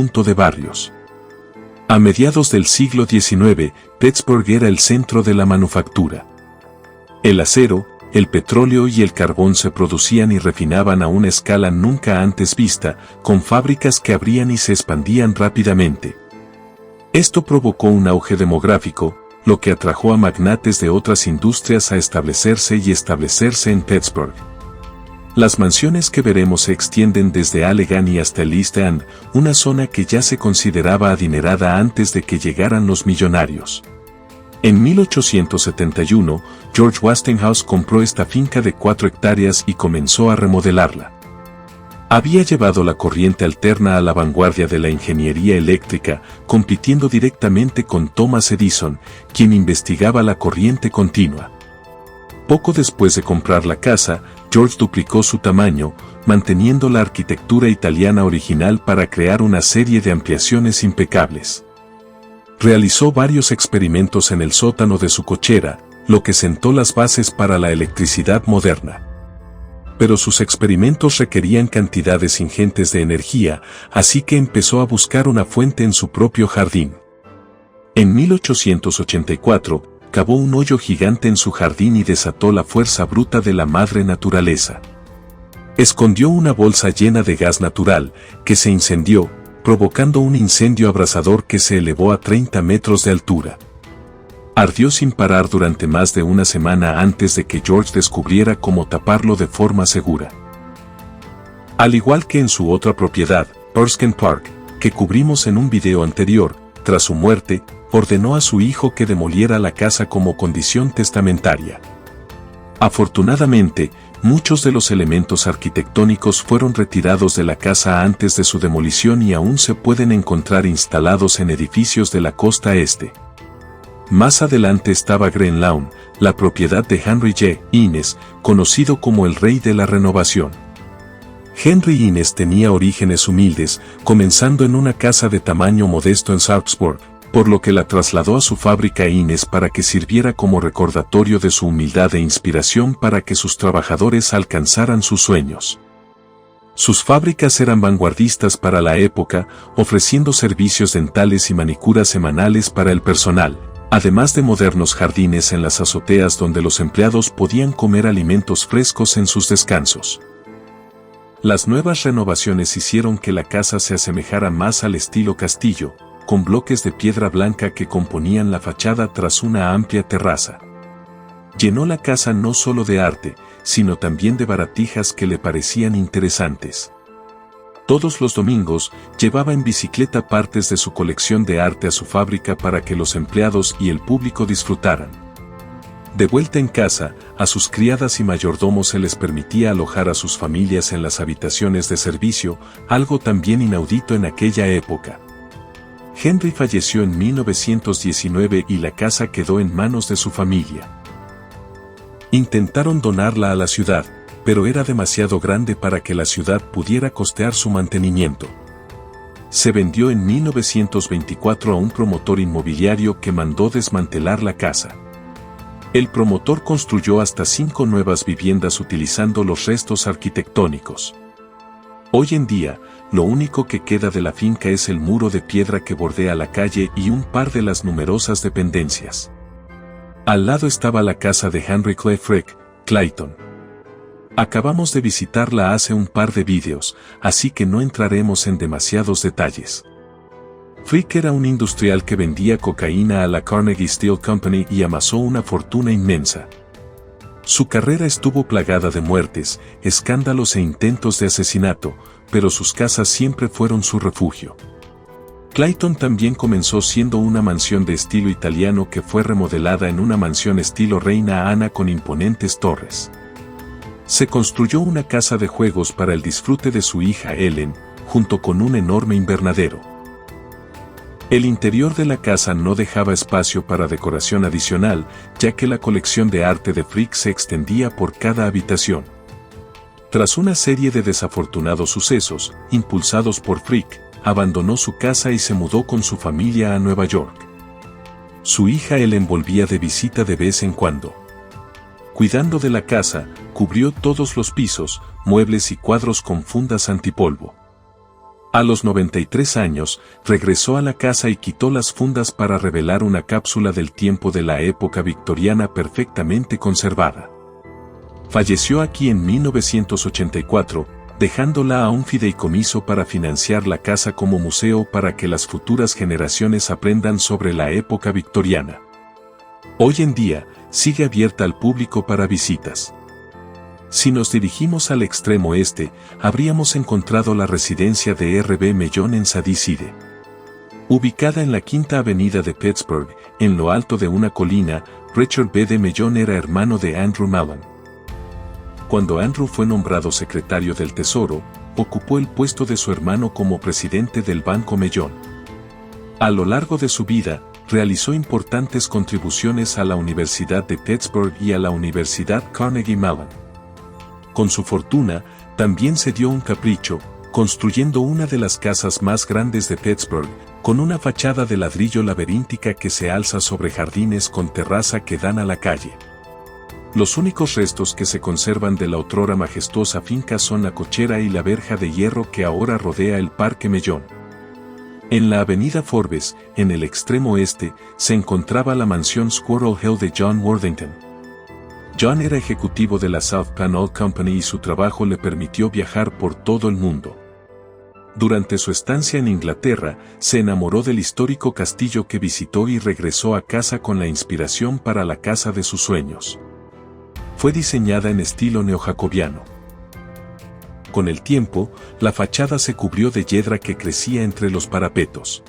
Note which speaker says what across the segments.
Speaker 1: punto de barrios. A mediados del siglo XIX, Pittsburgh era el centro de la manufactura. El acero, el petróleo y el carbón se producían y refinaban a una escala nunca antes vista, con fábricas que abrían y se expandían rápidamente. Esto provocó un auge demográfico, lo que atrajo a magnates de otras industrias a establecerse en Pittsburgh. Las mansiones que veremos se extienden desde Allegheny hasta el East End, una zona que ya se consideraba adinerada antes de que llegaran los millonarios. En 1871, George Westinghouse compró esta finca de 4 hectáreas y comenzó a remodelarla. Había llevado la corriente alterna a la vanguardia de la ingeniería eléctrica, compitiendo directamente con Thomas Edison, quien investigaba la corriente continua. Poco después de comprar la casa, George duplicó su tamaño, manteniendo la arquitectura italiana original para crear una serie de ampliaciones impecables. Realizó varios experimentos en el sótano de su cochera, lo que sentó las bases para la electricidad moderna. Pero sus experimentos requerían cantidades ingentes de energía, así que empezó a buscar una fuente en su propio jardín. En 1884, cavó un hoyo gigante en su jardín y desató la fuerza bruta de la madre naturaleza. Escondió una bolsa llena de gas natural, que se incendió, provocando un incendio abrasador que se elevó a 30 metros de altura. Ardió sin parar durante más de una semana antes de que George descubriera cómo taparlo de forma segura. Al igual que en su otra propiedad, Erskine Park, que cubrimos en un video anterior, tras su muerte, ordenó a su hijo que demoliera la casa como condición testamentaria. Afortunadamente, muchos de los elementos arquitectónicos fueron retirados de la casa antes de su demolición y aún se pueden encontrar instalados en edificios de la costa este. Más adelante estaba Green Lawn, la propiedad de Henry J. Innes, conocido como el Rey de la Renovación. Henry Innes tenía orígenes humildes, comenzando en una casa de tamaño modesto en Southport, por lo que la trasladó a su fábrica Innes para que sirviera como recordatorio de su humildad e inspiración para que sus trabajadores alcanzaran sus sueños. Sus fábricas eran vanguardistas para la época, ofreciendo servicios dentales y manicuras semanales para el personal, además de modernos jardines en las azoteas donde los empleados podían comer alimentos frescos en sus descansos. Las nuevas renovaciones hicieron que la casa se asemejara más al estilo castillo, con bloques de piedra blanca que componían la fachada tras una amplia terraza. Llenó la casa no solo de arte, sino también de baratijas que le parecían interesantes. Todos los domingos, llevaba en bicicleta partes de su colección de arte a su fábrica para que los empleados y el público disfrutaran. De vuelta en casa, a sus criadas y mayordomos se les permitía alojar a sus familias en las habitaciones de servicio, algo también inaudito en aquella época. Henry falleció en 1919 y la casa quedó en manos de su familia. Intentaron donarla a la ciudad, pero era demasiado grande para que la ciudad pudiera costear su mantenimiento. Se vendió en 1924 a un promotor inmobiliario que mandó desmantelar la casa. El promotor construyó hasta 5 nuevas viviendas utilizando los restos arquitectónicos. Hoy en día, lo único que queda de la finca es el muro de piedra que bordea la calle y un par de las numerosas dependencias. Al lado estaba la casa de Henry Clay Frick, Clayton. Acabamos de visitarla hace un par de vídeos, así que no entraremos en demasiados detalles. Frick era un industrial que vendía cocaína a la Carnegie Steel Company y amasó una fortuna inmensa. Su carrera estuvo plagada de muertes, escándalos e intentos de asesinato, pero sus casas siempre fueron su refugio. Clayton también comenzó siendo una mansión de estilo italiano que fue remodelada en una mansión estilo Reina Ana con imponentes torres. Se construyó una casa de juegos para el disfrute de su hija Ellen, junto con un enorme invernadero. El interior de la casa no dejaba espacio para decoración adicional, ya que la colección de arte de Frick se extendía por cada habitación. Tras una serie de desafortunados sucesos, impulsados por Frick, abandonó su casa y se mudó con su familia a Nueva York. Su hija Ellen volvía de visita de vez en cuando. Cuidando de la casa, cubrió todos los pisos, muebles y cuadros con fundas antipolvo. A los 93 años, regresó a la casa y quitó las fundas para revelar una cápsula del tiempo de la época victoriana perfectamente conservada. Falleció aquí en 1984, dejándola a un fideicomiso para financiar la casa como museo para que las futuras generaciones aprendan sobre la época victoriana. Hoy en día, sigue abierta al público para visitas. Si nos dirigimos al extremo este, habríamos encontrado la residencia de R.B. Mellon en Sadie-Side. Ubicada en la Quinta Avenida de Pittsburgh, en lo alto de una colina, Richard B. de Mellon era hermano de Andrew Mellon. Cuando Andrew fue nombrado secretario del Tesoro, ocupó el puesto de su hermano como presidente del Banco Mellon. A lo largo de su vida, realizó importantes contribuciones a la Universidad de Pittsburgh y a la Universidad Carnegie Mellon. Con su fortuna, también se dio un capricho, construyendo una de las casas más grandes de Pittsburgh, con una fachada de ladrillo laberíntica que se alza sobre jardines con terraza que dan a la calle. Los únicos restos que se conservan de la otrora majestuosa finca son la cochera y la verja de hierro que ahora rodea el Parque Mellon. En la avenida Forbes, en el extremo este, se encontraba la mansión Squirrel Hill de John Worthington. John era ejecutivo de la South Pan Oil Company y su trabajo le permitió viajar por todo el mundo. Durante su estancia en Inglaterra, se enamoró del histórico castillo que visitó y regresó a casa con la inspiración para la casa de sus sueños. Fue diseñada en estilo neojacobiano. Con el tiempo, la fachada se cubrió de yedra que crecía entre los parapetos.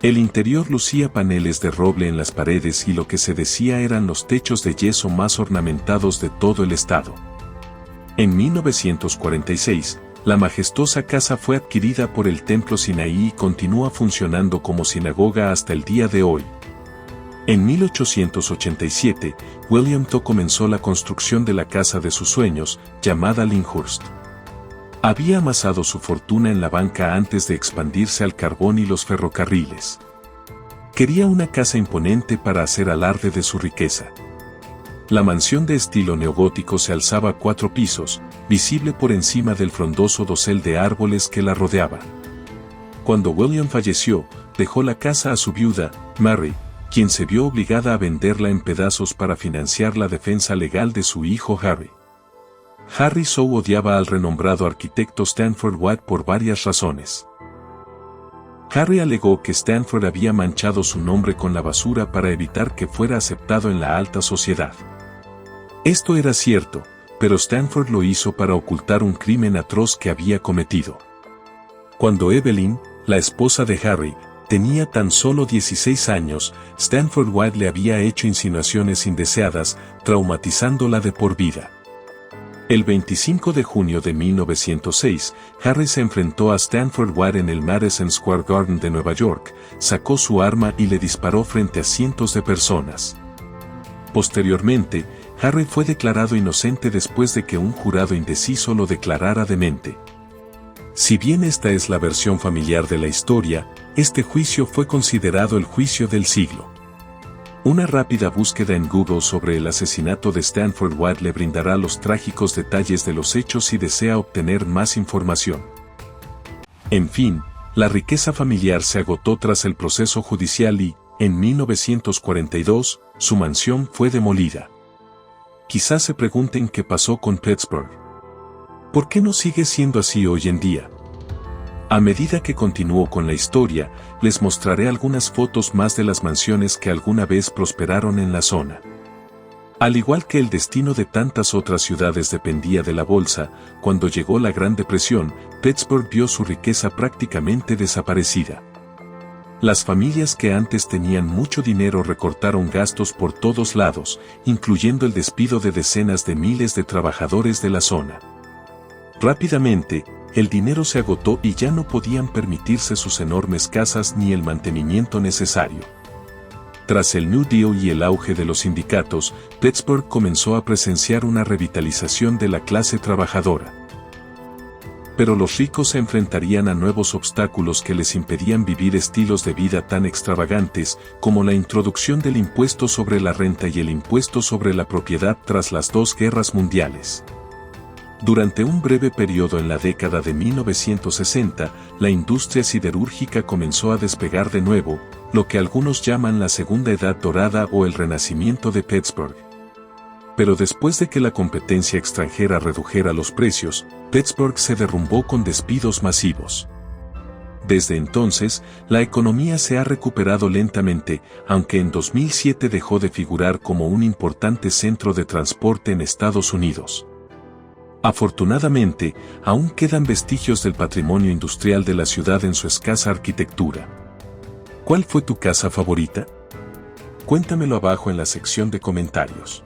Speaker 1: El interior lucía paneles de roble en las paredes y lo que se decía eran los techos de yeso más ornamentados de todo el estado. En 1946, la majestuosa casa fue adquirida por el Templo Sinaí y continúa funcionando como sinagoga hasta el día de hoy. En 1887, William Toe comenzó la construcción de la casa de sus sueños, llamada Lyndhurst. Había amasado su fortuna en la banca antes de expandirse al carbón y los ferrocarriles. Quería una casa imponente para hacer alarde de su riqueza. La mansión de estilo neogótico se alzaba a 4 pisos, visible por encima del frondoso dosel de árboles que la rodeaba. Cuando William falleció, dejó la casa a su viuda, Mary, quien se vio obligada a venderla en pedazos para financiar la defensa legal de su hijo Harry. Harry Sow odiaba al renombrado arquitecto Stanford White por varias razones. Harry alegó que Stanford había manchado su nombre con la basura para evitar que fuera aceptado en la alta sociedad. Esto era cierto, pero Stanford lo hizo para ocultar un crimen atroz que había cometido. Cuando Evelyn, la esposa de Harry, tenía tan solo 16 años, Stanford White le había hecho insinuaciones indeseadas, traumatizándola de por vida. El 25 de junio de 1906, Harry se enfrentó a Stanford White en el Madison Square Garden de Nueva York, sacó su arma y le disparó frente a cientos de personas. Posteriormente, Harry fue declarado inocente después de que un jurado indeciso lo declarara demente. Si bien esta es la versión familiar de la historia, este juicio fue considerado el juicio del siglo. Una rápida búsqueda en Google sobre el asesinato de Stanford White le brindará los trágicos detalles de los hechos si desea obtener más información. En fin, la riqueza familiar se agotó tras el proceso judicial y, en 1942, su mansión fue demolida. Quizás se pregunten qué pasó con Pittsburgh. ¿Por qué no sigue siendo así hoy en día? A medida que continúo con la historia, les mostraré algunas fotos más de las mansiones que alguna vez prosperaron en la zona. Al igual que el destino de tantas otras ciudades dependía de la bolsa, cuando llegó la Gran Depresión, Pittsburgh vio su riqueza prácticamente desaparecida. Las familias que antes tenían mucho dinero recortaron gastos por todos lados, incluyendo el despido de decenas de miles de trabajadores de la zona. Rápidamente, el dinero se agotó y ya no podían permitirse sus enormes casas ni el mantenimiento necesario. Tras el New Deal y el auge de los sindicatos, Pittsburgh comenzó a presenciar una revitalización de la clase trabajadora. Pero los ricos se enfrentarían a nuevos obstáculos que les impedían vivir estilos de vida tan extravagantes como la introducción del impuesto sobre la renta y el impuesto sobre la propiedad tras las 2 guerras mundiales. Durante un breve periodo en la década de 1960, la industria siderúrgica comenzó a despegar de nuevo, lo que algunos llaman la Segunda Edad Dorada o el Renacimiento de Pittsburgh. Pero después de que la competencia extranjera redujera los precios, Pittsburgh se derrumbó con despidos masivos. Desde entonces, la economía se ha recuperado lentamente, aunque en 2007 dejó de figurar como un importante centro de transporte en Estados Unidos. Afortunadamente, aún quedan vestigios del patrimonio industrial de la ciudad en su escasa arquitectura. ¿Cuál fue tu casa favorita? Cuéntamelo abajo en la sección de comentarios.